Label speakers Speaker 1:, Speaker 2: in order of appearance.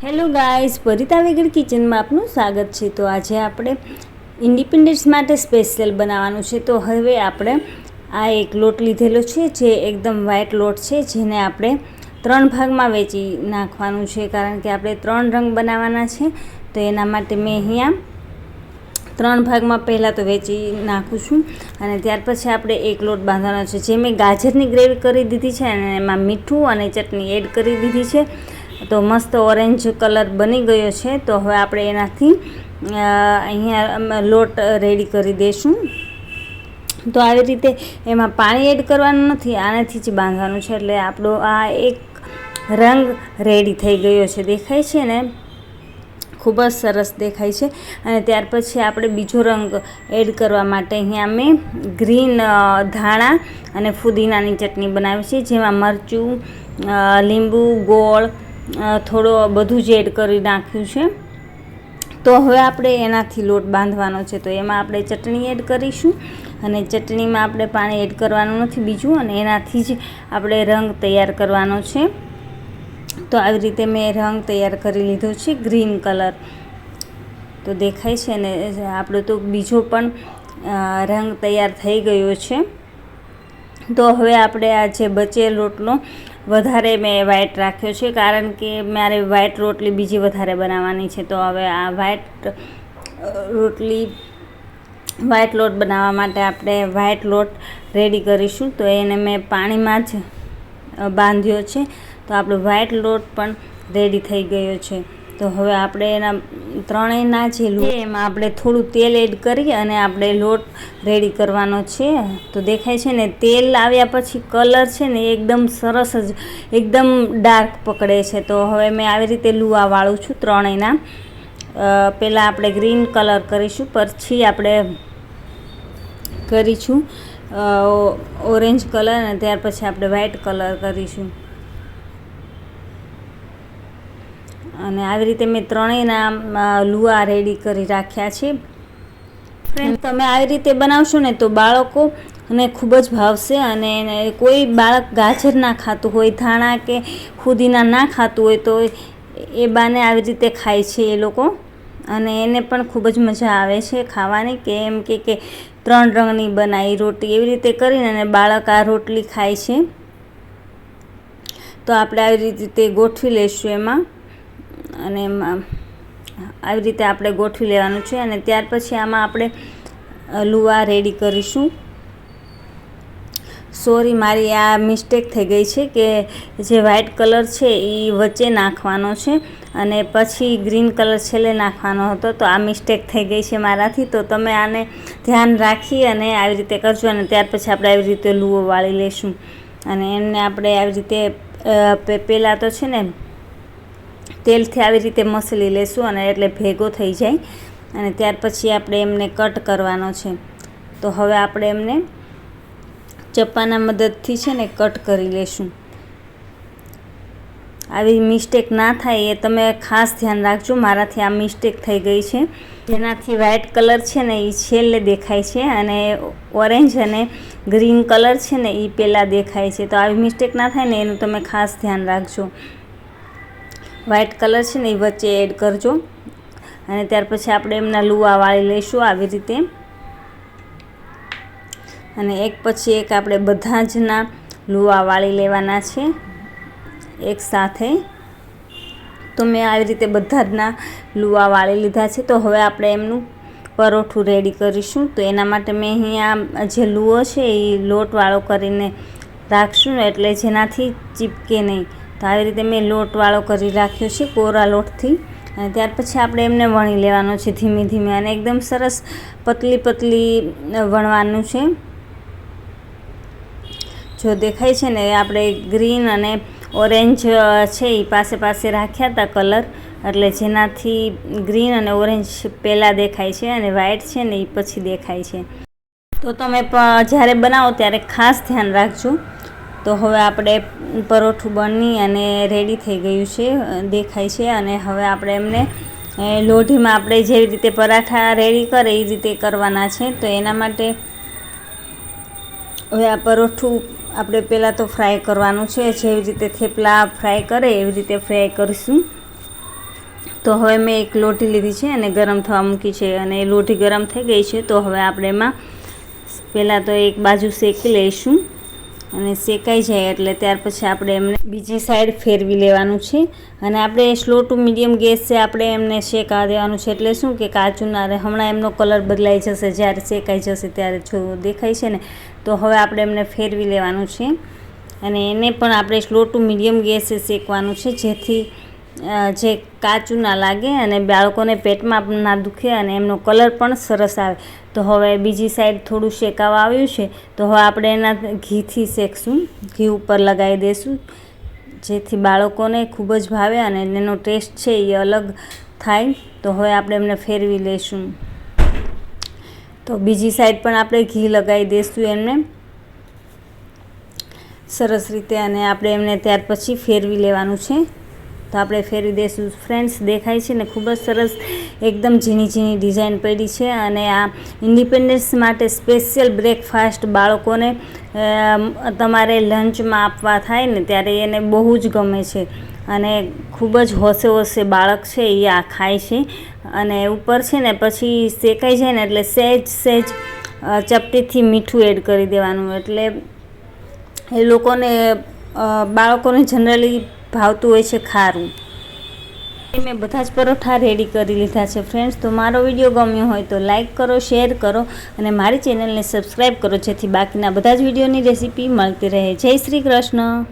Speaker 1: Hello guys, પરિતા વેગડ કિચનમાં આપનું સ્વાગત છે। તો આજે આપણે ઇન્ડિપેન્ડન્સ માટે સ્પેશિયલ બનાવવાનું છે। તો હવે આપણે આ એક લોટ લીધેલો છે જે એકદમ વ્હાઇટ લોટ છે, જેને આપણે 3 ભાગમાં વેચી નાખવાનું છે, કારણ કે આપણે 3 રંગ બનાવવાના છે। તો એના માટે મેં અહીંયા 3 ભાગમાં પહેલાં તો વેચી નાખું છું અને ત્યાર પછી આપણે એક લોટ બાંધવાનો છે। જે મેં ગાજરની ગ્રેવી કરી દીધી છે અને એમાં મીઠું અને ચટણી એડ કરી દીધી છે। તો મસ્ત ઓરેન્જ કલર બની ગયો છે। તો હવે આપણે એનાથી અહીંયા લોટ રેડી કરી દઈશું। તો આવી રીતે એમાં પાણી એડ કરવાનું નથી, આનાથી જ બાંધવાનું છે। એટલે આપણો આ એક રંગ રેડી થઈ ગયો છે, દેખાય છે ને, ખૂબ જ સરસ દેખાય છે। અને ત્યાર પછી આપણે બીજો રંગ એડ કરવા માટે અહીંયા મેં ગ્રીન ધાણા અને ફુદીનાની ચટણી બનાવી છે, જેમાં મરચું, લીંબુ, ગોળ થોડો બધું જ એડ કરી નાખ્યું છે। તો હવે આપણે એનાથી લોટ બાંધવાનો છે। તો એમાં આપણે ચટણી એડ કરીશું અને ચટણીમાં આપણે પાણી એડ કરવાનું નથી બીજું, અને એનાથી જ આપણે રંગ તૈયાર કરવાનો છે। તો આવી રીતે મેં રંગ તૈયાર કરી લીધો છે, ગ્રીન કલર તો દેખાય છે ને। આપણો તો બીજો પણ રંગ તૈયાર થઈ ગયો છે। તો હવે આપણે આ જે બચેલ રોટલો વધારે મેં વ્હાઈટ રાખ્યો છે, કારણ કે મારે વ્હાઈટ રોટલી બીજી વધારે બનાવવાની છે। તો હવે આ વ્હાઈટ લોટ બનાવવા માટે આપણે વ્હાઈટ લોટ રેડી કરીશું। તો એને મેં પાણીમાં જ બાંધ્યો છે। તો આપણો વ્હાઈટ લોટ પણ રેડી થઈ ગયો છે। તો હવે આપણે એના ત્રણેયના જે લોટ એમાં આપણે થોડું તેલ એડ કરી અને આપણે લોટ રેડી કરવાનો છે। તો દેખાય છે ને, તેલ આવ્યા પછી કલર છે ને એકદમ સરસ જ એકદમ ડાર્ક પકડે છે। તો હવે મેં આવી રીતે લુવા વાળું છું ત્રણેયના। પહેલાં આપણે ગ્રીન કલર કરીશું, પછી આપણે કરીશું ઓરેન્જ કલર અને ત્યાર પછી આપણે વ્હાઈટ કલર કરીશું। અને આવી રીતે મેં ત્રણેયના લુવા રેડી કરી રાખ્યા છે। ફ્રેન્ડ, તમે આવી રીતે બનાવશો ને તો બાળકોને ખૂબ જ ભાવશે। અને કોઈ બાળક ગાજર ના ખાતું હોય, ધાણા કે ફુદીના ના ખાતું હોય, તો એ બાને આવી રીતે ખાય છે એ લોકો, અને એને પણ ખૂબ જ મજા આવે છે ખાવાની, કે એમ કે 3 રંગની બનાવી રોટી, એવી રીતે કરીને અને બાળક આ રોટલી ખાય છે। તો આપણે આવી રીતે ગોઠવી લઈશું એમાં, અને એમાં આવી રીતે આપણે ગોઠવી લેવાનું છે। અને ત્યાર પછી આમાં આપણે લુવા રેડી કરીશું। સોરી, મારી આ મિસ્ટેક થઈ ગઈ છે કે જે વ્હાઈટ કલર છે એ વચ્ચે નાખવાનો છે અને પછી ગ્રીન કલર છેલ્લે નાખવાનો હતો। તો આ મિસ્ટેક થઈ ગઈ છે મારાથી। તો તમે આને ધ્યાન રાખી અને આવી રીતે કરજો। અને ત્યાર પછી આપણે આવી રીતે લુવો વાળી લઈશું અને એમને આપણે આવી રીતે પહેલાં તો છે ને તેલથી આવી રીતે મસળી લેશું, અને એટલે ભેગો થઈ જાય, અને ત્યાર પછી આપણે એમને કટ કરવાનો છે। તો હવે આપણે એમને ચપ્પાના મદદથી છે ને કટ કરી લેશું। આવી મિસ્ટેક ના થાય એ તમે ખાસ ધ્યાન રાખજો। મારાથી આ મિસ્ટેક થઈ ગઈ છે, જેનાથી વ્હાઈટ કલર છે ને એ છેલ્લે દેખાય છે અને ઓરેન્જ અને ગ્રીન કલર છે ને એ પહેલાં દેખાય છે। તો આવી મિસ્ટેક ના થાય ને એનું તમે ખાસ ધ્યાન રાખજો। વ્હાઈટ કલર છે ને એ વચ્ચે એડ કરજો, અને ત્યાર પછી આપણે એમના લુવા વાળી લઈશું આવી રીતે, અને એક પછી એક આપણે બધા જના લુવા વાળી લેવાના છે એક સાથે। તો મેં આવી રીતે બધા જના લુવા વાળી લીધા છે। તો હવે આપણે એમનું પરોઠું રેડી કરીશું। તો એના માટે મેં અહીંયા જે લુવો છે એ લોટવાળો કરીને રાખશું ને, એટલે જેનાથી ચીપકે નહીં। તો આવી રીતે મેં લોટવાળો કરી રાખ્યો છે કોરા લોટથી, અને ત્યાર પછી આપણે એમને વણી લેવાનો છે ધીમે ધીમે, અને એકદમ સરસ પતલી વણવાનું છે। જો દેખાય છે ને, આપણે ગ્રીન અને ઓરેન્જ છે એ પાસે પાસે રાખ્યા હતા કલર, એટલે જેનાથી ગ્રીન અને ઓરેન્જ પહેલાં દેખાય છે અને વ્હાઈટ છે ને એ પછી દેખાય છે। તો તમે જ્યારે બનાવો ત્યારે ખાસ ધ્યાન રાખજો। તો હવે આપણે પરોઠું બની અને રેડી થઈ ગયું છે, દેખાય છે। અને હવે આપણે એમને લોઢીમાં આપણે જેવી રીતે પરાઠા રેડી કરે એ રીતે કરવાના છે। તો એના માટે હવે આ પરોઠું આપણે પહેલાં તો ફ્રાય કરવાનું છે, જેવી રીતે થેપલા ફ્રાય કરે એવી રીતે ફ્રાય કરીશું। તો હવે મેં એક લોટી લીધી છે અને ગરમ થવા મૂકી છે અને એ લોટી ગરમ થઈ ગઈ છે. તો હવે આપણે એમાં પહેલાં તો એક બાજુ શેકી લઈશું અને શેકાઈ જાય એટલે ત્યાર પછી આપણે એમને બીજી સાઈડ ફેરવી લેવાનું છે. અને આપણે સ્લો ટુ મીડિયમ ગેસ છે આપણે એમને શેકાવા દેવાનું છે. એટલે શું કે કાચું ના રહે. હમણાં એમનો કલર બદલાઈ જશે, જ્યારે શેકાઈ જશે ત્યારે જો દેખાય છે ને. તો હવે આપણે એમને ફેરવી લેવાનું છે અને એને પણ આપણે સ્લો ટુ મીડિયમ ગેસે શેકવાનું છે, જેથી જે કાચું ના લાગે અને બાળકોને પેટમાં પણ ના દુખે અને એમનો કલર પણ સરસ આવે. તો હવે બીજી સાઈડ થોડું શેકાવા આવ્યું છે. તો હવે આપણે એના ઘીથી શેકશું, ઘી ઉપર લગાવી દઈશું, જેથી બાળકોને ખૂબ જ ભાવે અને એનો ટેસ્ટ છે એ અલગ થાય. તો હવે આપણે એમને ફેરવી લઈશું. તો બીજી સાઈડ પણ આપણે ઘી લગાવી દઈશું એમને સરસ રીતે અને આપણે એમને ત્યાર પછી ફેરવી લેવાનું છે. તો આપણે ફેરવી દઈશું. ફ્રેન્ડ્સ, દેખાય છે ને ખૂબ જ સરસ એકદમ ઝીણી ઝીણી ડિઝાઇન પડી છે. અને આ ઇન્ડિપેન્ડન્સ માટે સ્પેશિયલ બ્રેકફાસ્ટ બાળકોને તમારે લંચમાં આપવા થાય ને ત્યારે એને બહુ જ ગમે છે અને ખૂબ જ હોશે હોશે બાળક છે એ આ ખાય છે. અને ઉપર છે ને પછી શેકાઈ જાય ને એટલે સહેજ ચપટીથી મીઠું એડ કરી દેવાનું. એટલે એ લોકોને બાળકોને જનરલી ભાવતું હોય છે ખારું. મેં બધા જ પરોઠા રેડી કરી લીધા છે ફ્રેન્ડ્સ. તો મારો વિડીયો ગમ્યો હોય તો લાઈક કરો, શેર કરો અને મારી ચેનલને સબસ્ક્રાઈબ કરો, જેથી બાકીના બધા જ વિડીયોની રેસીપી મળતી રહે. જય શ્રી કૃષ્ણ.